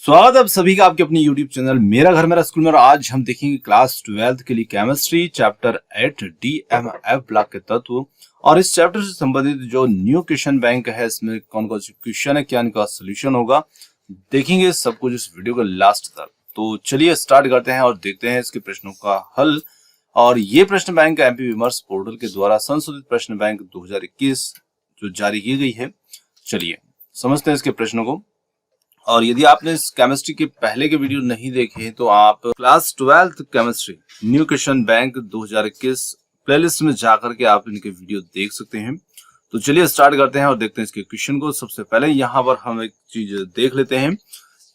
स्वागत है आप सभी का आपके अपने YouTube चैनल मेरा घर मेरा स्कूल में। और आज हम देखेंगे क्लास 12th के लिए केमिस्ट्री चैप्टर 8 DMF ब्लॉक के तत्व। और इस चैप्टर से संबंधित जो न्यू क्वेश्चन बैंक है इसमें कौन कौन से क्वेश्चन है, क्या इनका सोल्यूशन होगा, देखेंगे सब कुछ इस वीडियो के लास्ट तक। तो चलिए स्टार्ट करते हैं और देखते हैं इसके प्रश्नों का हल। और ये प्रश्न बैंक एमपी विमर्श पोर्टल के द्वारा संशोधित प्रश्न बैंक 2021 जो जारी की गई है। चलिए समझते हैं इसके प्रश्नों को। और यदि आपने इस केमिस्ट्री के पहले के वीडियो नहीं देखे तो आप class 12th chemistry new question bank 2021 playlist में जाकर के आप इनके वीडियो देख सकते हैं। तो चलिए स्टार्ट करते हैं और देखते हैं इसके क्वेश्चन को। सबसे पहले यहाँ पर हम एक चीज देख लेते हैं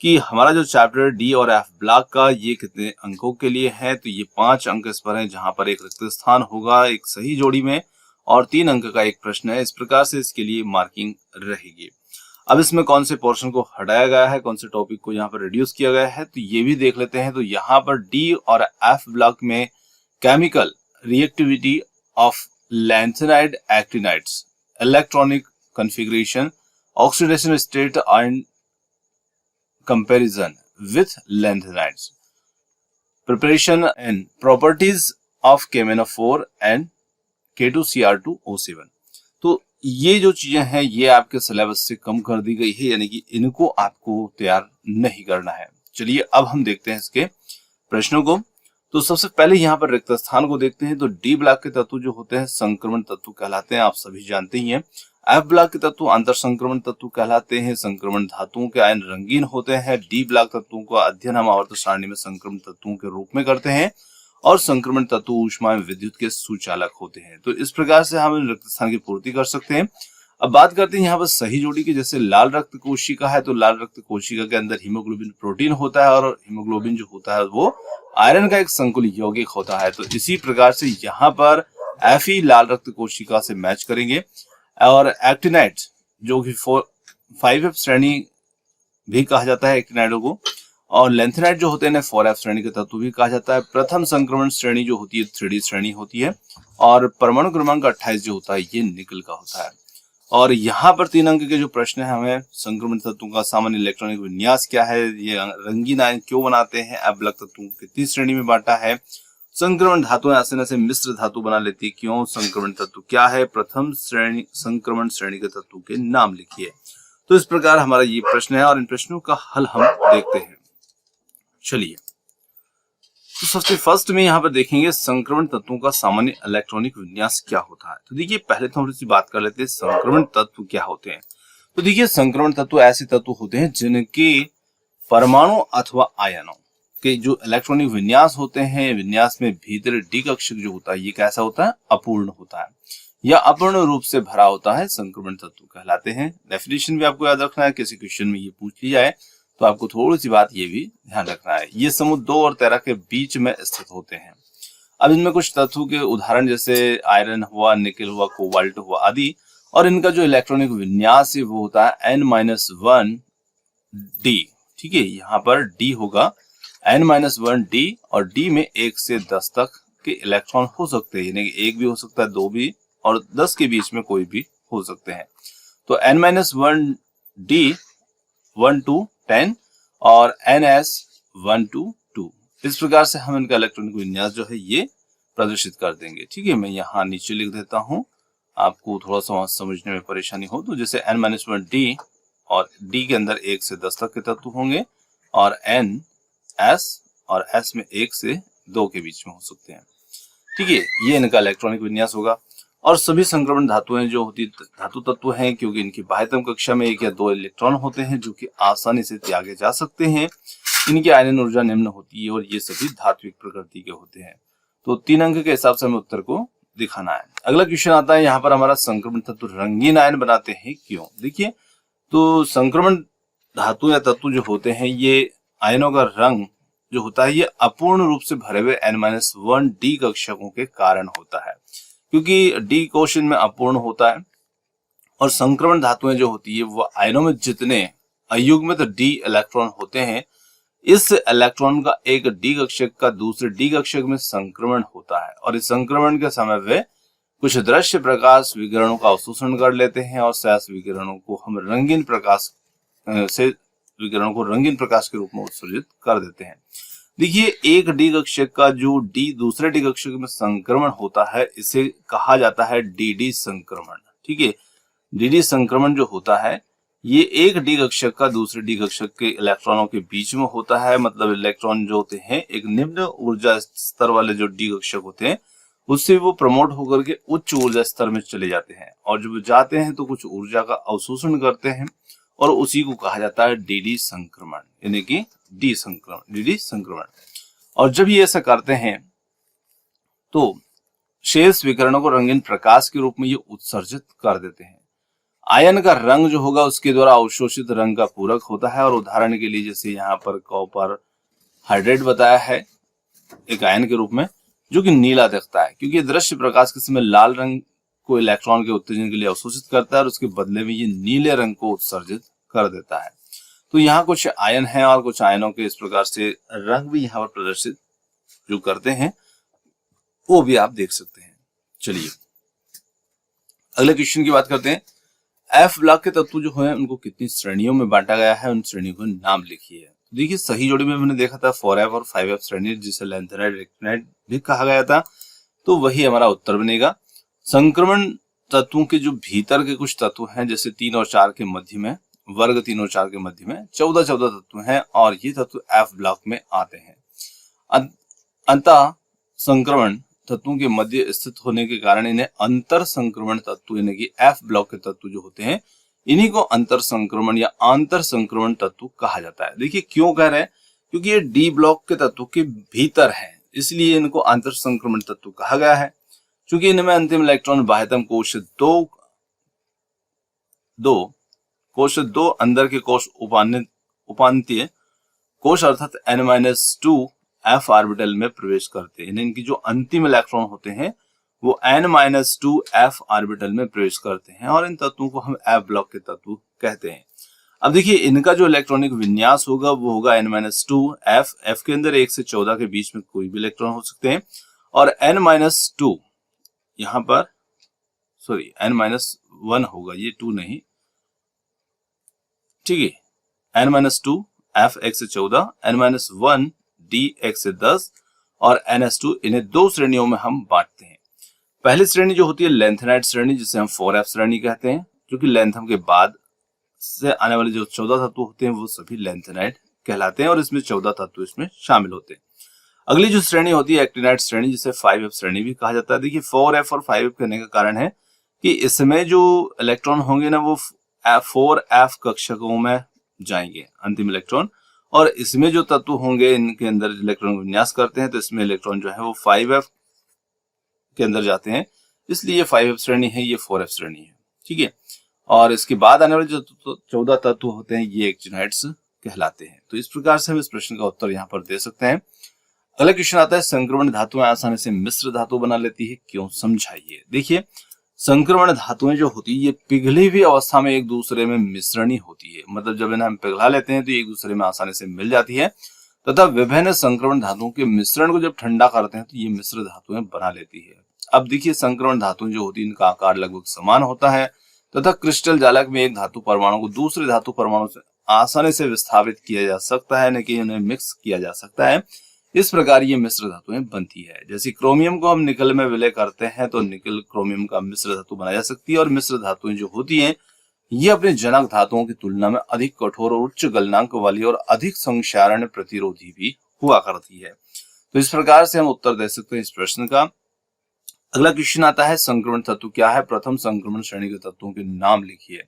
कि हमारा जो चैप्टर डी और एफ ब्लॉक का ये कितने अंकों के लिए है। तो ये 5 अंक इस पर है, जहां पर एक रिक्त स्थान होगा एक सही जोड़ी में और 3 अंक का एक प्रश्न है। इस प्रकार से इसके लिए मार्किंग रहेगी। अब इसमें कौन से पोर्शन को हटाया गया है, कौन से टॉपिक को यहाँ पर रिड्यूस किया गया है, तो ये भी देख लेते हैं। तो यहाँ पर डी और एफ ब्लॉक में chemical reactivity of lanthanide actinides, electronic configuration, oxidation state and comparison with lanthanides, preparation and properties of KMnO4 and K2Cr2O7। तो ये जो चीजें हैं ये आपके सिलेबस से कम कर दी गई है, यानी कि इनको आपको तैयार नहीं करना है। चलिए अब हम देखते हैं इसके प्रश्नों को। तो सबसे पहले यहाँ पर रिक्त स्थान को देखते हैं। तो डी ब्लॉक के तत्व जो होते हैं संक्रमण तत्व कहलाते हैं, आप सभी जानते ही हैं। एफ ब्लॉक के तत्व अंतर संक्रमण तत्व कहलाते हैं। संक्रमण धातुओं के आयन रंगीन होते हैं। डी ब्लॉक तत्वों का अध्ययन हम आवर्त सारणी में संक्रमण तत्वों के रूप में करते हैं और संक्रमण तत्व ऊष्मा एवं विद्युत के सुचालक होते हैं। तो इस प्रकार से हम रिक्त स्थान की पूर्ति कर सकते हैं। अब बात करते हैं यहाँ पर सही जोड़ी की। जैसे लाल रक्त कोशिका है तो लाल रक्त कोशिका के अंदर हीमोग्लोबिन प्रोटीन होता है और हीमोग्लोबिन जो होता है वो आयरन का एक संकुल यौगिक होता है। तो इसी प्रकार से यहाँ पर Fe लाल रक्त कोशिका से मैच करेंगे। और एक्टिनाइड जो कि 5F श्रेणी भी कहा जाता है एक्टिनाइडों को, और लेंथेनाइड जो होते हैं 4F श्रेणी के तत्व भी कहा जाता है। प्रथम संक्रमण श्रेणी जो होती है 3D श्रेणी होती है। और परमाणु क्रमांक 28 जो होता है ये निकल का होता है। और यहाँ पर 3 अंक के जो प्रश्न है हमें संक्रमण तत्वों का सामान्य इलेक्ट्रॉनिक विन्यास क्या है, ये रंगीन आयन क्यों बनाते हैं, एफ ब्लॉक तत्वों को कितनी श्रेणी में बांटा है, संक्रमण धातुएं आसानी से मिश्र धातु बना लेती है क्यों, संक्रमण तत्व क्या है, प्रथम श्रेणी संक्रमण श्रेणी के तत्वों के नाम लिखिए। तो इस प्रकार हमारा ये प्रश्न है और इन प्रश्नों का हल हम देखते हैं। चलिए तो सबसे फर्स्ट में यहाँ पर देखेंगे संक्रमण तत्वों का सामान्य इलेक्ट्रॉनिक विन्यास क्या होता है। तो देखिए पहले थोड़ी सी बात कर लेते हैं संक्रमण तत्व क्या होते हैं। तो देखिए संक्रमण तत्व ऐसे तत्व होते हैं जिनके परमाणु अथवा आयनों के जो इलेक्ट्रॉनिक विन्यास होते हैं, विन्यास में भीतर डी कक्षक जो होता है ये कैसा होता है, अपूर्ण होता है या अपूर्ण रूप से भरा होता है, संक्रमण तत्व कहलाते हैं। डेफिनेशन भी आपको याद रखना है, किसी क्वेश्चन में ये पूछ लिया है तो आपको थोड़ी सी बात ये भी ध्यान रखना है। ये समूह 2 और 13 के बीच में स्थित होते हैं। अब इनमें कुछ तत्वों के उदाहरण जैसे आयरन हुआ, निकेल हुआ, कोबाल्ट हुआ आदि, और इनका जो इलेक्ट्रॉनिक विन्यास है वो होता है N-1D। ठीक है, यहाँ पर D होगा N-1D और D में 1 से 10 तक के इलेक्ट्रॉन हो सकते हैं, यानी कि 1 भी हो सकता है, 2 भी, और 10 के बीच में कोई भी हो सकते हैं। तो N-1D 1 to 10 और NS 1 to 2, इस प्रकार से हम इनका इलेक्ट्रॉनिक विन्यास जो है ये प्रदर्शित कर देंगे। ठीक है, मैं यहाँ नीचे लिख देता हूँ, आपको थोड़ा सा समझने में परेशानी हो तो। जैसे N-1D और D के अंदर 1 से 10 तक के तत्व होंगे और N, S और S में 1 से 2 के बीच में हो सकते हैं। ठीक है, ये इनका इलेक्ट्रॉनिक विन्यास होगा। और सभी संक्रमण धातुएं जो होती धातु तत्व हैं क्योंकि इनकी बाह्यतम कक्षा में 1 या 2 इलेक्ट्रॉन होते हैं जो कि आसानी से त्यागे जा सकते हैं। इनकी आयनन ऊर्जा निम्न होती है और ये सभी धात्विक प्रकृति के होते हैं। तो 3 अंक के हिसाब से हमें उत्तर को दिखाना है। अगला क्वेश्चन आता है यहाँ पर हमारा संक्रमण तत्व रंगीन आयन बनाते हैं क्यों। देखिए तो संक्रमण धातु या तत्व जो होते हैं ये आयनों का रंग जो होता है ये अपूर्ण रूप से भरे हुए N-1D कक्षकों के कारण होता है, क्योंकि डी क्वेश्चन में अपूर्ण होता है। और संक्रमण धातुएं जो होती है वो आयनों में जितने अयुग्मित डी इलेक्ट्रॉन होते हैं, इस इलेक्ट्रॉन का एक डी कक्षक का दूसरे डी कक्षक में संक्रमण होता है और इस संक्रमण के समय वे कुछ दृश्य प्रकाश विकिरणों का अवशोषण कर लेते हैं और शेष विकिरणों को हम रंगीन प्रकाश से विकिरणों को रंगीन प्रकाश के रूप में उत्सर्जित कर देते हैं। देखिए, एक डी कक्षक का जो डी दूसरे डी कक्षक में संक्रमण होता है, इसे कहा जाता है डीडी संक्रमण। ठीक है, डीडी संक्रमण जो होता है ये एक डी कक्षक का दूसरे डी कक्षक के इलेक्ट्रॉनों के बीच में होता है। मतलब इलेक्ट्रॉन जो होते हैं एक निम्न ऊर्जा स्तर वाले जो डी कक्षक होते हैं उससे वो प्रमोट होकर के उच्च ऊर्जा स्तर में चले जाते हैं, और जब जाते हैं तो कुछ ऊर्जा का अवशोषण करते हैं और उसी को कहा जाता है डीडी संक्रमण, यानी कि डीडी संक्रमण। और जब ये ऐसा करते हैं तो शेष विकिरणों को रंगीन प्रकाश के रूप में ये उत्सर्जित कर देते हैं। आयन का रंग जो होगा उसके द्वारा अवशोषित रंग का पूरक होता है, और उदाहरण के लिए जैसे यहाँ पर कॉपर हाइड्रेट बताया है एक आयन के रूप में, जो कि नीला दिखता है क्योंकि दृश्य प्रकाश के समय लाल रंग को इलेक्ट्रॉन के उत्तेजन के लिए अवशोषित करता है और उसके बदले में ये नीले रंग को उत्सर्जित कर देता है। तो यहाँ कुछ आयन हैं और कुछ आयनों के इस प्रकार से रंग भी यहाँ पर प्रदर्शित जो करते हैं वो भी आप देख सकते हैं। चलिए अगले क्वेश्चन की बात करते हैं। एफ ब्लॉक के तत्व जो है उनको कितनी श्रेणियों में बांटा गया है, उन श्रेणियों को नाम लिखिए। देखिए, सही जोड़ी में मैंने देखा था 4f और 5f श्रेणी, जिसे लैंथेनाइड रेक्टिनाइड भी कहा गया था, तो वही हमारा उत्तर बनेगा। संक्रमण तत्वों के जो भीतर के कुछ तत्व हैं, जैसे 3 और 4 के मध्य में, वर्ग 3 और 4 के मध्य में 14 तत्व हैं और ये तत्व एफ ब्लॉक में आते हैं। अंतः संक्रमण तत्वों के मध्य स्थित होने के कारण इन्हें अंतर संक्रमण तत्व यानी कि एफ ब्लॉक के तत्व जो होते हैं इन्हीं को अंतर संक्रमण या आंतर संक्रमण तत्व कहा जाता है। देखिए क्यों कह रहे हैं, क्योंकि ये डी ब्लॉक के तत्व के भीतर है, इसलिए इनको आंतर संक्रमण तत्व कहा गया है। क्योंकि इनमें अंतिम इलेक्ट्रॉन बाह्यतम कोश दो अंदर के कोश उपांतीय कोश अर्थात n-2 f ऑर्बिटल में प्रवेश करते हैं। इनकी जो अंतिम इलेक्ट्रॉन होते हैं वो n-2 f ऑर्बिटल में प्रवेश करते हैं और इन तत्वों को हम f ब्लॉक के तत्व कहते हैं। अब देखिए इनका जो इलेक्ट्रॉनिक विन्यास होगा वो होगा n-2 f के अंदर 1 से 14 के बीच में कोई भी इलेक्ट्रॉन हो सकते हैं, और n-2 यहाँ पर n-1 होगा, ये 2 नहीं, ठीक है। n-2 f 1 से 14, n-1 d 1 से 10 और ns2, इन्हें दो श्रेणियों में हम बांटते हैं। पहली श्रेणी जो होती है लैंथेनाइड श्रेणी, जिसे हम 4f श्रेणी कहते हैं, क्योंकि लैंथम के बाद से आने वाले जो 14 तत्व होते हैं वो सभी लैंथेनाइड कहलाते हैं और इसमें 14 तत्व इसमें शामिल होते हैं। अगली जो श्रेणी होती है एक्टिनाइड श्रेणी, जिसे 5f श्रेणी भी कहा जाता है। देखिए 4f और 5f कहने का कारण है कि इसमें जो इलेक्ट्रॉन होंगे ना वो 4f कक्षकों में जाएंगे अंतिम इलेक्ट्रॉन, और इसमें जो तत्व होंगे इनके अंदर इलेक्ट्रॉन विन्यास करते हैं तो इसमें इलेक्ट्रॉन जो है वो 5f के अंदर जाते हैं, इसलिए 5f श्रेणी है, ये 4f श्रेणी है, ठीक है। और इसके बाद आने वाले जो 14 तत्व होते हैं ये एक्टिनाइड्स कहलाते हैं। तो इस प्रकार से हम इस प्रश्न का उत्तर यहाँ पर दे सकते हैं। अगला क्वेश्चन आता है संक्रमण धातुएं आसानी से मिश्र धातु बना लेती है, क्यों, समझाइए। देखिए संक्रमण धातुएं जो होती है ये पिघली हुई अवस्था में एक दूसरे में मिश्रणी होती है, मतलब जब इन्हें हम पिघला लेते हैं तो एक दूसरे में आसानी से मिल जाती है, तथा विभिन्न संक्रमण धातुओं के मिश्रण को जब ठंडा करते हैं तो ये मिश्र धातुएं बना लेती है। अब देखिए संक्रमण धातुएं जो होती है इनका आकार लगभग समान होता है तथा क्रिस्टल जालक में एक धातु परमाणु को दूसरे धातु परमाणु से आसानी से विस्थापित किया जा सकता है, न कि उन्हें मिक्स किया जा सकता है। इस प्रकार ये मिश्र धातुएं बनती है। जैसे क्रोमियम को हम निकल में विलय करते हैं तो निकल क्रोमियम का मिश्र धातु बनाई जा सकती है, और मिश्र धातुएं जो होती हैं ये अपने जनक धातुओं की तुलना में अधिक कठोर और उच्च गलनांक वाली और अधिक संक्षारण प्रतिरोधी भी हुआ करती है। तो इस प्रकार से हम उत्तर दे सकते हैं इस प्रश्न का। अगला क्वेश्चन आता है संक्रमण तत्व क्या है, प्रथम संक्रमण श्रेणी के तत्वों के नाम लिखिए।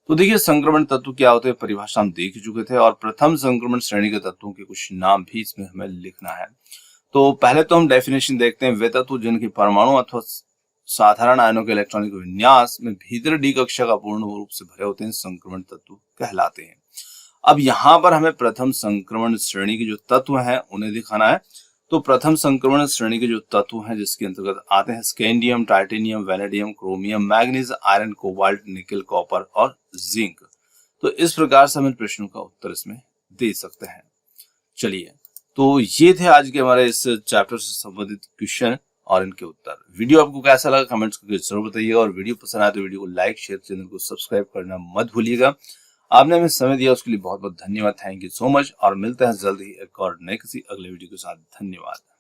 तो देखिए संक्रमण तत्व क्या होते हैं परिभाषा हम देख चुके थे, और प्रथम संक्रमण श्रेणी के तत्वों के कुछ नाम भी इसमें हमें लिखना है। तो पहले तो हम डेफिनेशन देखते हैं। वे तत्व जिनके परमाणु अथवा साधारण आयनों के इलेक्ट्रॉनिक विन्यास में भीतर डी कक्षा का पूर्ण रूप से भरे होते हैं संक्रमण तत्व कहलाते हैं। अब यहाँ पर हमें प्रथम संक्रमण श्रेणी के जो तत्व हैं उन्हें दिखाना है। तो प्रथम संक्रमण श्रेणी के जो तत्व हैं जिसके अंतर्गत आते हैं scandium, titanium, vanadium, chromium, manganese, iron, cobalt, निकल, कॉपर और जिंक। तो इस प्रकार से हम प्रश्नों का उत्तर इसमें दे सकते हैं। चलिए तो ये थे आज के हमारे इस चैप्टर से संबंधित क्वेश्चन और इनके उत्तर। वीडियो आपको कैसा लगा कमेंट्स करके जरूर बताइएगा, और वीडियो पसंद आए तो वीडियो को लाइक, शेयर, चैनल को सब्सक्राइब करना मत भूलिएगा। आपने हमें समय दिया उसके लिए बहुत बहुत धन्यवाद। थैंक यू सो मच, और मिलते हैं जल्द ही एक और नए किसी अगले वीडियो के साथ। धन्यवाद।